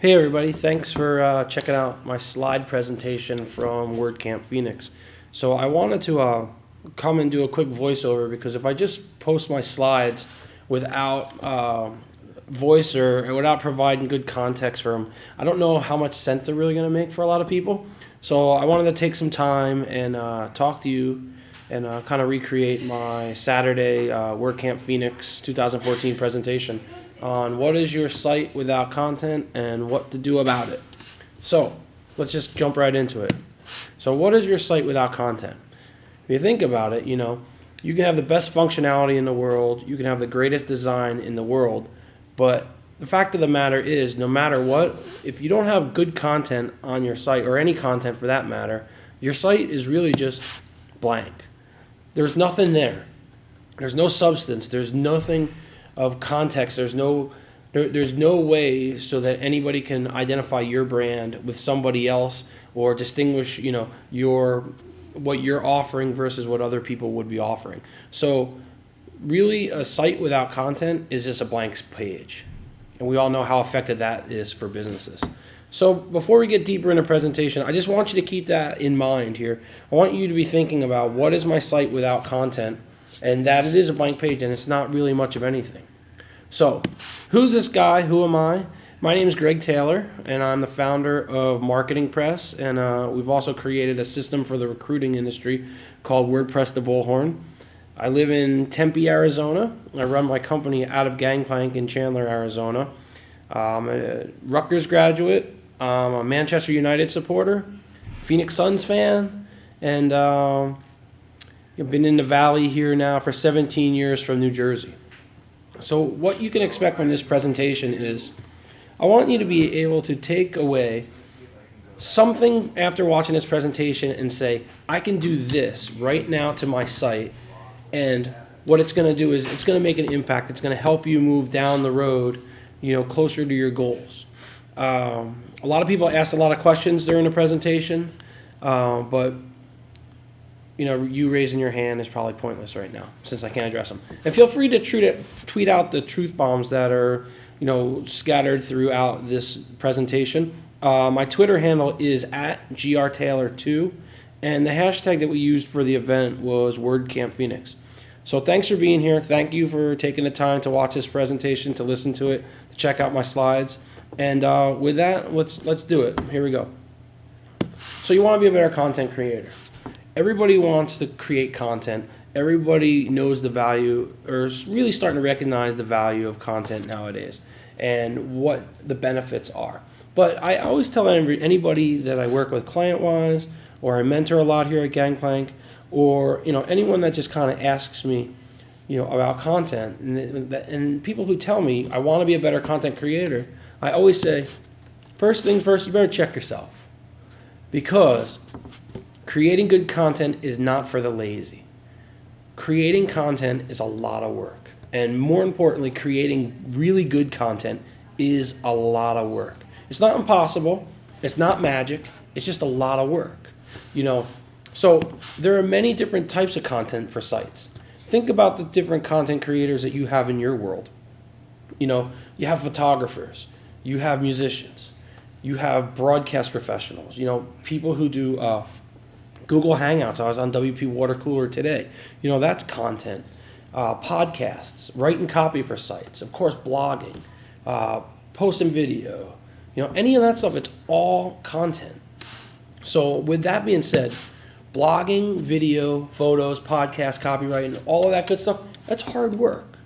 Hey everybody, thanks for checking out my slide presentation from WordCamp Phoenix. So I wanted to come and do a quick voiceover because if I just post my slides without voice or without providing good context for them, I don't know how much sense they're really going to make for a lot of people. So I wanted to take some time and talk to you and kind of recreate my Saturday WordCamp Phoenix 2014 presentation on what is your site without content and what to do about it. So let's just jump right into it. So what is your site without content? If you think about it, you can have the best functionality in the world, you can have the greatest design in the world, but the fact of the matter is, no matter what, if you don't have good content on your site, or any content for that matter, your site is really just blank. There's nothing there. There's no substance. There's nothing of context. There's no way so that anybody can identify your brand with somebody else or distinguish, what you're offering versus what other people would be offering. So really, a site without content is just a blank page. And we all know how effective that is for businesses. So before we get deeper into presentation, I just want you to keep that in mind here. I want you to be thinking about what is my site without content, and that it is a blank page and it's not really much of anything. So who's this guy? Who am I? My name is Greg Taylor, and I'm the founder of Marketing Press, and we've also created a system for the recruiting industry called WordPress the Bullhorn. I live in Tempe, Arizona. I run my company out of Gangplank in Chandler, Arizona. I'm a Rutgers graduate. I'm a Manchester United supporter, Phoenix Suns fan, and I've been in the Valley here now for 17 years from New Jersey. So what you can expect from this presentation is I want you to be able to take away something after watching this presentation and say, I can do this right now to my site, and what it's going to do is it's going to make an impact. It's going to help you move down the road, closer to your goals. A lot of people asked a lot of questions during the presentation, but you raising your hand is probably pointless right now since I can't address them. And feel free to tweet out the truth bombs that are, scattered throughout this presentation. My Twitter handle is @grtaylor2, and the hashtag that we used for the event was WordCamp Phoenix. So thanks for being here. Thank you for taking the time to watch this presentation, to listen to it, to check out my slides. And with that, let's do it. Here we go. So you want to be a better content creator. Everybody wants to create content. Everybody knows the value, or is really starting to recognize the value of content nowadays and what the benefits are. But I always tell anybody that I work with client-wise, or I mentor a lot here at Gangplank, or anyone that just kind of asks me, about content, and people who tell me I want to be a better content creator, I always say, first things first, you better check yourself, because creating good content is not for the lazy. Creating content is a lot of work. And more importantly, creating really good content is a lot of work. It's not impossible. It's not magic. It's just a lot of work. So there are many different types of content for sites. Think about the different content creators that you have in your world. You have photographers. You have musicians. You have broadcast professionals. People who do Google Hangouts. I was on WP Water Cooler today. That's content. Podcasts, writing copy for sites, of course, blogging, posting video, any of that stuff, it's all content. So with that being said, blogging, video, photos, podcast, copywriting, all of that good stuff, that's hard work.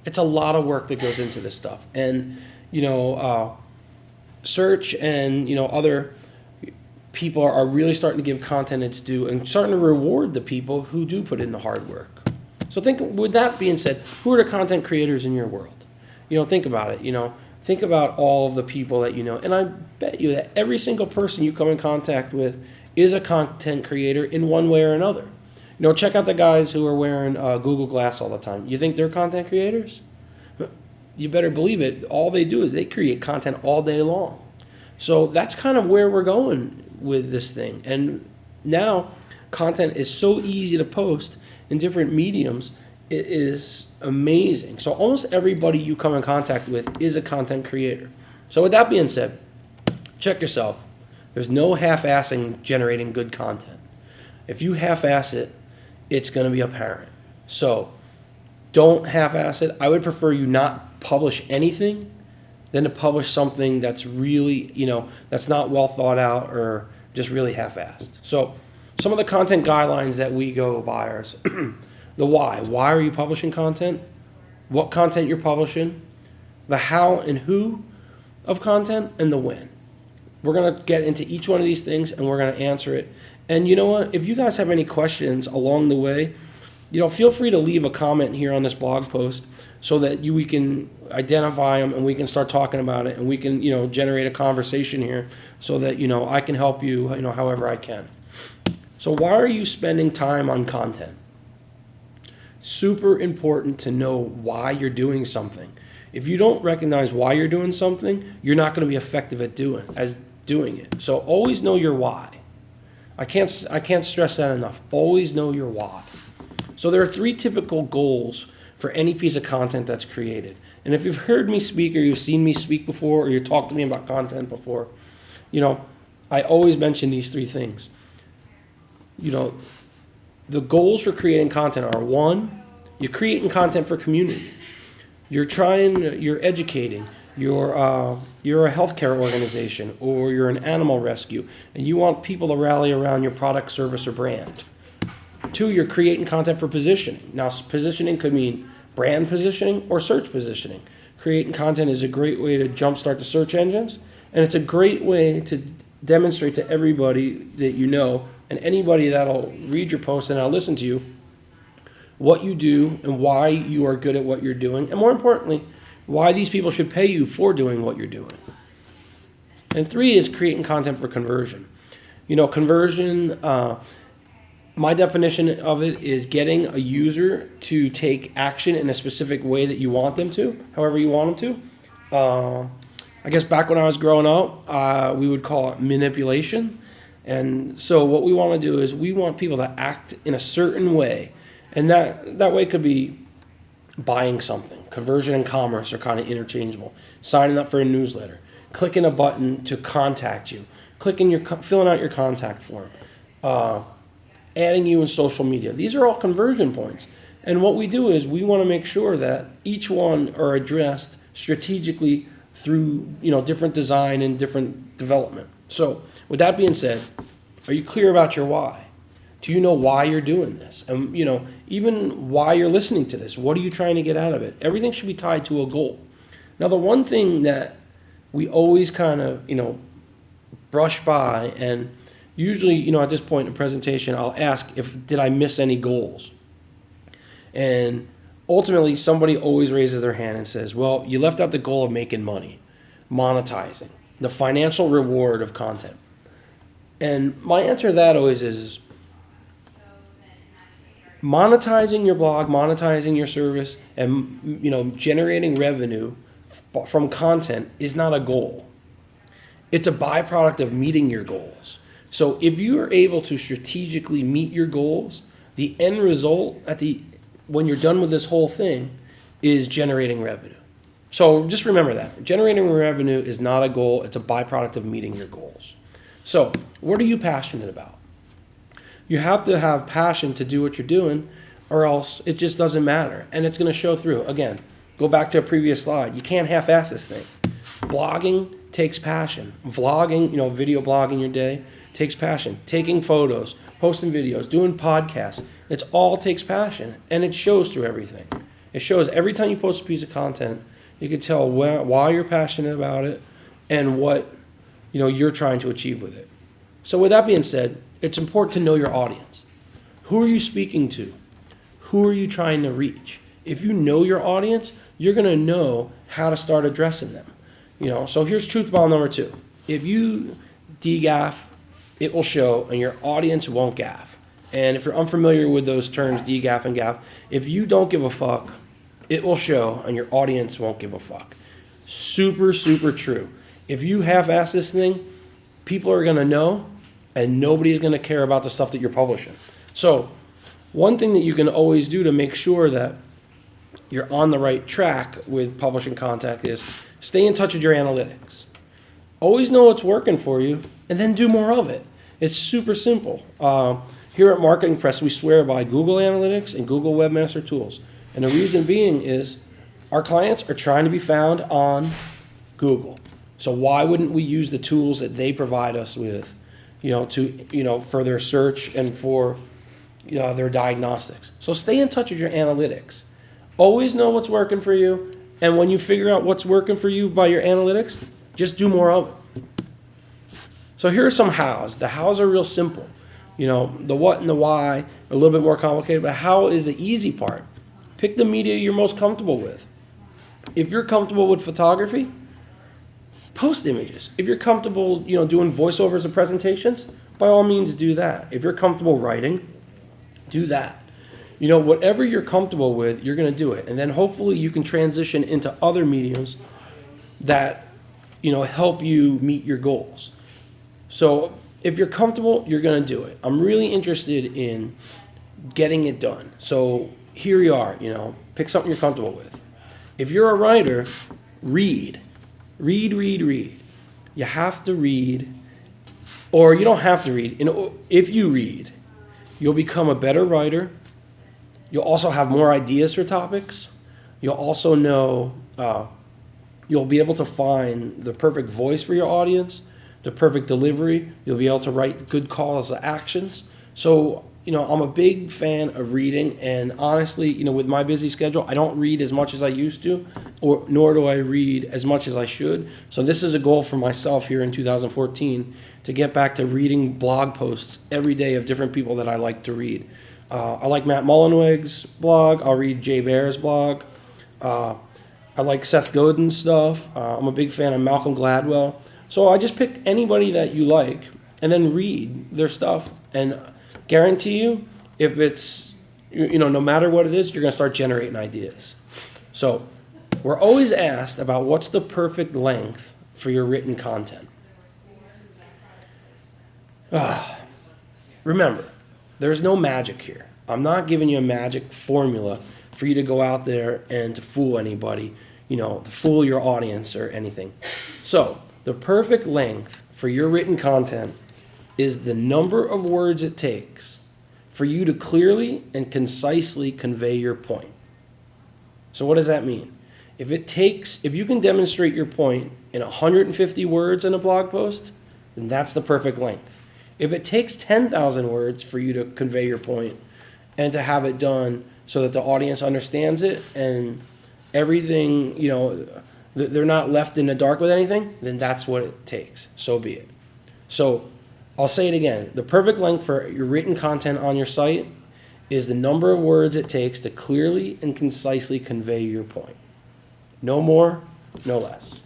It's a lot of work that goes into this stuff. And, search and, other people are really starting to give content its due and starting to reward the people who do put in the hard work. So with that being said, who are the content creators in your world? Think about it. Think about all of the people that and I bet you that every single person you come in contact with is a content creator in one way or another. Check out the guys who are wearing Google Glass all the time. You think they're content creators? You better believe it. All they do is they create content all day long. So that's kind of where we're going with this thing. And now content is so easy to post in different mediums. It is amazing. So almost everybody you come in contact with is a content creator. So with that being said, check yourself. There's no half-assing generating good content. If you half-ass it, it's going to be apparent. So don't half-ass it. I would prefer you not publish anything than to publish something that's really, that's not well thought out or just really half-assed. So some of the content guidelines that we go by are the why. Why are you publishing content? What content you're publishing? The how and who of content, and the when. We're going to get into each one of these things and we're going to answer it. And you know what? If you guys have any questions along the way, feel free to leave a comment here on this blog post so that we can identify them and we can start talking about it and we can, generate a conversation here so that, I can help you, however I can. So why are you spending time on content? Super important to know why you're doing something. If you don't recognize why you're doing something, you're not going to be effective at doing it. So always know your why. I can't stress that enough. Always know your why. So there are 3 typical goals for any piece of content that's created. And if you've heard me speak or you've seen me speak before or you talked to me about content before, I always mention these 3 things. The goals for creating content are: 1, you're creating content for community. You're educating, you're a healthcare organization, or you're an animal rescue, and you want people to rally around your product, service, or brand. 2, you're creating content for positioning. Now, positioning could mean brand positioning or search positioning. Creating content is a great way to jumpstart the search engines, and it's a great way to demonstrate to everybody that you know, and anybody that'll read your post and that'll listen to you, what you do and why you are good at what you're doing, and more importantly, why these people should pay you for doing what you're doing. And 3 is creating content for conversion. Conversion, my definition of it is getting a user to take action in a specific way that you want them to, however you want them to. I guess back when I was growing up, we would call it manipulation. And so what we want to do is we want people to act in a certain way. And that way could be buying something. Conversion and commerce are kind of interchangeable. Signing up for a newsletter, clicking a button to contact you, filling out your contact form, adding you in social media. These are all conversion points. And what we do is we want to make sure that each one are addressed strategically through different design and different development. So with that being said, are you clear about your why? Do you know why you're doing this? And, even why you're listening to this. What are you trying to get out of it? Everything should be tied to a goal. Now, the one thing that we always kind of, brush by, and usually, at this point in the presentation, I'll ask did I miss any goals? And ultimately, somebody always raises their hand and says, well, you left out the goal of making money, monetizing, the financial reward of content. And my answer to that always is, monetizing your blog, monetizing your service, and generating revenue from content is not a goal. It's a byproduct of meeting your goals. So if you are able to strategically meet your goals, the end result when you're done with this whole thing is generating revenue. So just remember that. Generating revenue is not a goal, it's a byproduct of meeting your goals. So what are you passionate about? You have to have passion to do what you're doing, or else it just doesn't matter. And it's going to show through. Again, go back to a previous slide. You can't half-ass this thing. Blogging takes passion. Vlogging, video blogging your day, takes passion. Taking photos, posting videos, doing podcasts, it all takes passion. And it shows through everything. It shows every time you post a piece of content, you can tell why you're passionate about it and what you're trying to achieve with it. So with that being said, it's important to know your audience. Who are you speaking to? Who are you trying to reach? If you know your audience, you're going to know how to start addressing them. So here's truth bomb number 2. If you degaff, it will show and your audience won't gaff. And if you're unfamiliar with those terms, degaff and gaff, if you don't give a fuck, it will show and your audience won't give a fuck. Super, super true. If you half-ass this thing, people are going to know, and nobody's going to care about the stuff that you're publishing. So one thing that you can always do to make sure that you're on the right track with publishing content is stay in touch with your analytics. Always know what's working for you, and then do more of it. It's super simple. Here at Marketing Press, we swear by Google Analytics and Google Webmaster Tools. And the reason being is our clients are trying to be found on Google. So why wouldn't we use the tools that they provide us with, for their search and for their diagnostics? So stay in touch with your analytics. Always know what's working for you, and when you figure out what's working for you by your analytics, just do more of it. So here are some hows. The hows are real simple. The what and the why are a little bit more complicated, but how is the easy part. Pick the media you're most comfortable with. If you're comfortable with photography, post images. If you're comfortable, doing voiceovers and presentations, by all means do that. If you're comfortable writing, do that. Whatever you're comfortable with, you're going to do it. And then hopefully you can transition into other mediums that, help you meet your goals. So if you're comfortable, you're going to do it. I'm really interested in getting it done. So here you are, pick something you're comfortable with. If you're a writer, read. Read. You have to read, or you don't have to read. If you read, you'll become a better writer. You'll also have more ideas for topics. You'll also know, you'll be able to find the perfect voice for your audience, the perfect delivery. You'll be able to write good calls to actions. So, I'm a big fan of reading, and honestly, with my busy schedule, I don't read as much as I used to, nor do I read as much as I should. So this is a goal for myself here in 2014 to get back to reading blog posts every day of different people that I like to read. I like Matt Mullenweg's blog. I'll read Jay Baer's blog. I like Seth Godin's stuff. I'm a big fan of Malcolm Gladwell. So I just pick anybody that you like and then read their stuff, and guarantee you, if it's, no matter what it is, you're going to start generating ideas. So we're always asked about what's the perfect length for your written content. Remember, there's no magic here. I'm not giving you a magic formula for you to go out there and to fool anybody, to fool your audience or anything. So the perfect length for your written content is the number of words it takes for you to clearly and concisely convey your point. So what does that mean? If you can demonstrate your point in 150 words in a blog post, then that's the perfect length. If it takes 10,000 words for you to convey your point and to have it done so that the audience understands it and everything, they're not left in the dark with anything, then that's what it takes. So be it. So I'll say it again. The perfect length for your written content on your site is the number of words it takes to clearly and concisely convey your point. No more, no less.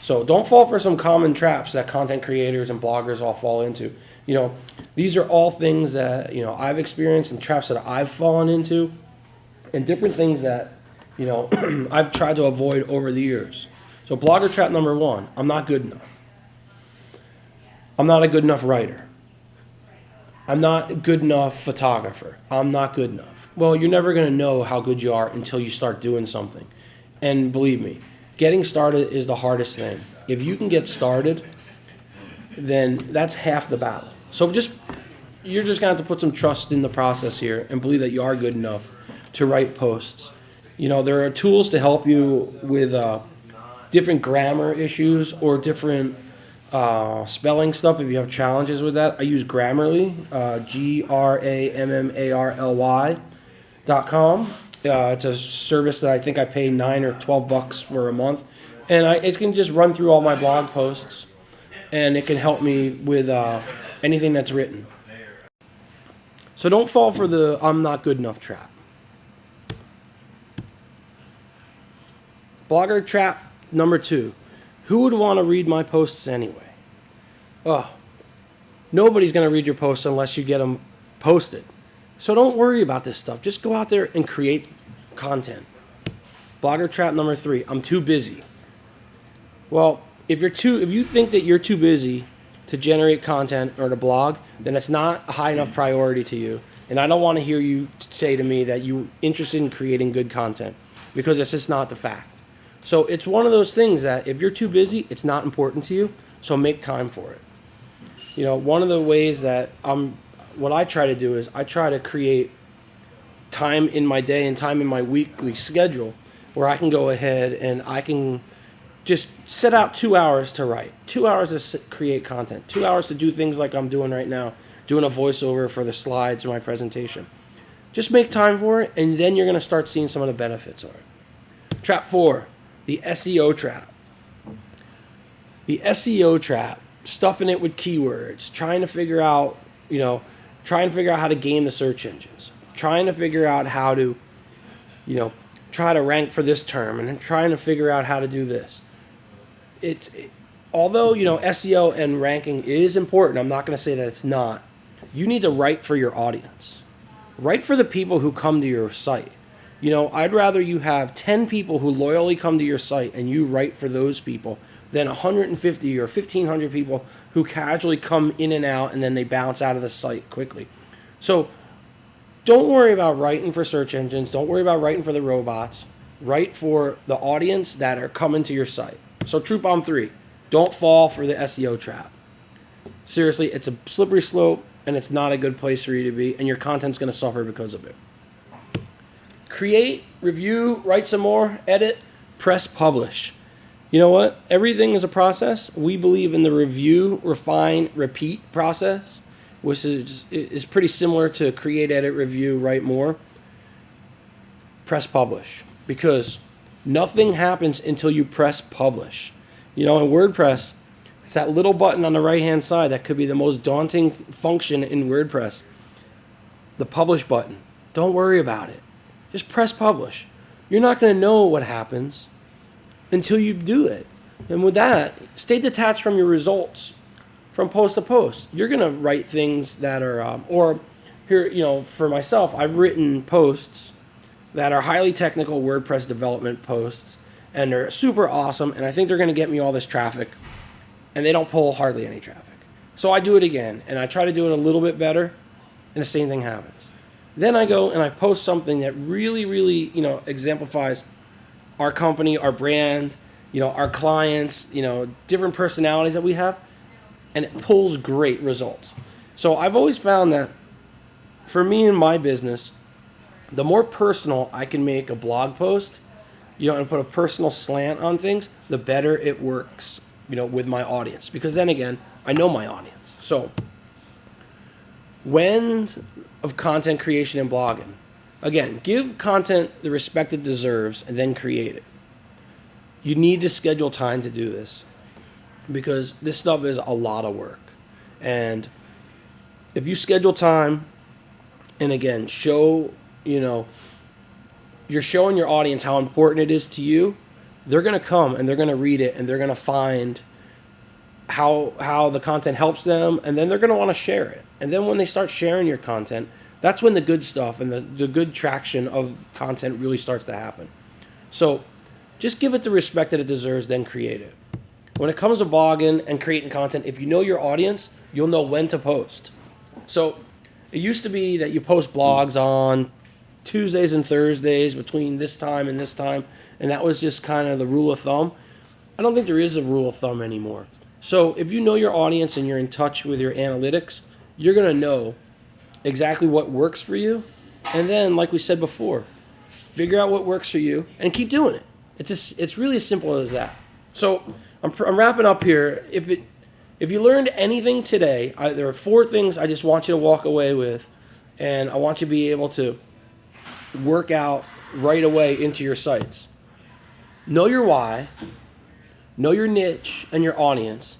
So don't fall for some common traps that content creators and bloggers all fall into. These are all things that, I've experienced and traps that I've fallen into and different things that, I've tried to avoid over the years. So blogger trap number 1, I'm not good enough. I'm not a good enough writer. I'm not a good enough photographer. I'm not good enough. Well, you're never going to know how good you are until you start doing something. And believe me, getting started is the hardest thing. If you can get started, then that's half the battle. So you're just going to have to put some trust in the process here and believe that you are good enough to write posts. There are tools to help you with different grammar issues or different spelling stuff if you have challenges with that. I use Grammarly, Grammarly.com. It's a service that I think I pay $9 or $12 for a month, and it can just run through all my blog posts, and it can help me with anything that's written. So don't fall for the I'm not good enough trap. Blogger trap number 2. Who would want to read my posts anyway? Nobody's going to read your posts unless you get them posted. So don't worry about this stuff. Just go out there and create content. Blogger trap number 3. I'm too busy. Well, if you think that you're too busy to generate content or to blog, then it's not a high enough priority to you. And I don't want to hear you say to me that you're interested in creating good content. because it's just not the fact. So it's one of those things that if you're too busy, it's not important to you, so make time for it. One of the ways that what I try to do is I try to create time in my day and time in my weekly schedule where I can go ahead and I can just set out 2 hours to write, 2 hours to create content, 2 hours to do things like I'm doing right now, doing a voiceover for the slides in my presentation. Just make time for it, and then you're going to start seeing some of the benefits of it. Trap 4, the SEO trap. The SEO trap, stuffing it with keywords, trying to figure out how to game the search engines, trying to figure out how to, try to rank for this term, and then trying to figure out how to do this. Although SEO and ranking is important, I'm not going to say that it's not. You need to write for your audience. Write for the people who come to your site. I'd rather you have 10 people who loyally come to your site and you write for those people than 150 or 1,500 people who casually come in and out and then they bounce out of the site quickly. So don't worry about writing for search engines. Don't worry about writing for the robots. Write for the audience that are coming to your site. So Truth Bomb 3, don't fall for the SEO trap. Seriously, it's a slippery slope and it's not a good place for you to be, and your content's going to suffer because of it. Create, review, write some more, edit, press publish. You know what? Everything is a process. We believe in the review, refine, repeat process, which is pretty similar to create, edit, review, write more. Press publish, because nothing happens until you press publish. In WordPress, it's that little button on the right-hand side that could be the most daunting function in WordPress. The publish button. Don't worry about it. Just press publish. You're not going to know what happens until you do it. And with that, stay detached from your results from post to post. You're going to write things that are, for myself, I've written posts that are highly technical WordPress development posts, and they're super awesome, and I think they're going to get me all this traffic, and they don't pull hardly any traffic. So I do it again, and I try to do it a little bit better, and the same thing happens. Then I go and I post something that really, really, exemplifies our company, our brand, our clients, different personalities that we have, and it pulls great results. So I've always found that for me in my business, the more personal I can make a blog post, and put a personal slant on things, the better it works, with my audience. Because then again, I know my audience. So, when of content creation and blogging, again, give content the respect it deserves and then create it. You need to schedule time to do this, because this stuff is a lot of work. And if you schedule time and again, you're showing your audience how important it is to you, they're going to come and they're going to read it and they're going to find how the content helps them, and then they're going to want to share it. And then when they start sharing your content, that's when the good stuff and the good traction of content really starts to happen. So just give it the respect that it deserves, then create it. When it comes to blogging and creating content, if you know your audience, you'll know when to post. So it used to be that you post blogs on Tuesdays and Thursdays between this time and this time, and that was just kind of the rule of thumb. I don't think there is a rule of thumb anymore. So if you know your audience and you're in touch with your analytics, you're going to know exactly what works for you. And then, like we said before, figure out what works for you and keep doing it. It's really as simple as that. So I'm wrapping up here. If you learned anything today, there are 4 things I just want you to walk away with, and I want you to be able to work out right away into your sites. Know your why, know your niche and your audience.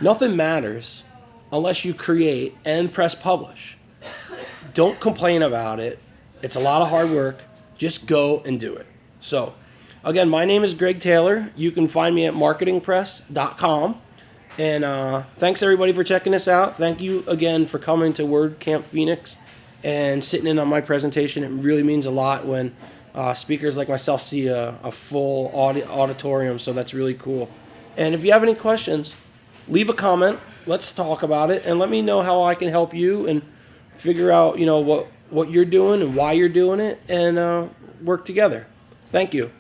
Nothing matters unless you create and press publish. Don't complain about it. It's a lot of hard work. Just go and do it. So, again, my name is Greg Taylor. You can find me at marketingpress.com. And thanks everybody for checking this out. Thank you again for coming to WordCamp Phoenix and sitting in on my presentation. It really means a lot when speakers like myself see a full auditorium, so that's really cool. And if you have any questions, leave a comment. Let's talk about it, and let me know how I can help you and figure out what you're doing and why you're doing it, and work together. Thank you.